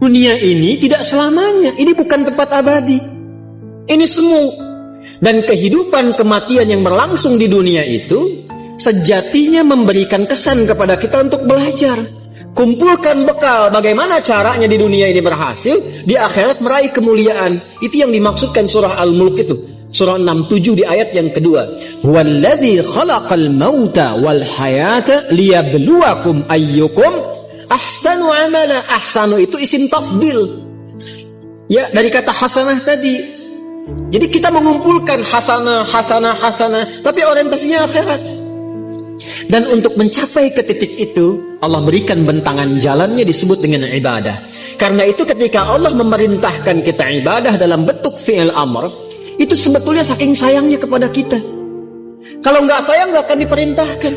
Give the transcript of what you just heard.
dunia ini tidak selamanya. Ini bukan tempat abadi. Ini semu. Dan kehidupan kematian yang berlangsung di dunia itu sejatinya memberikan kesan kepada kita untuk belajar. Kumpulkan bekal bagaimana caranya di dunia ini berhasil, di akhirat meraih kemuliaan. Itu yang dimaksudkan surah Al-Mulk itu. Surah 67 di ayat yang kedua. Walladzi khalaqal mauta wal hayata liyabluwakum ayyukum ahsanu amala. Ahsanu itu isim tafdil. Ya, dari kata hasanah tadi. Jadi kita mengumpulkan hasanah, tapi orientasinya akhirat. Dan untuk mencapai ke titik itu, Allah berikan bentangan jalannya disebut dengan ibadah. Karena itu ketika Allah memerintahkan kita ibadah dalam bentuk fi'il amr, itu sebetulnya saking sayangnya kepada kita. Kalau nggak sayang nggak akan diperintahkan.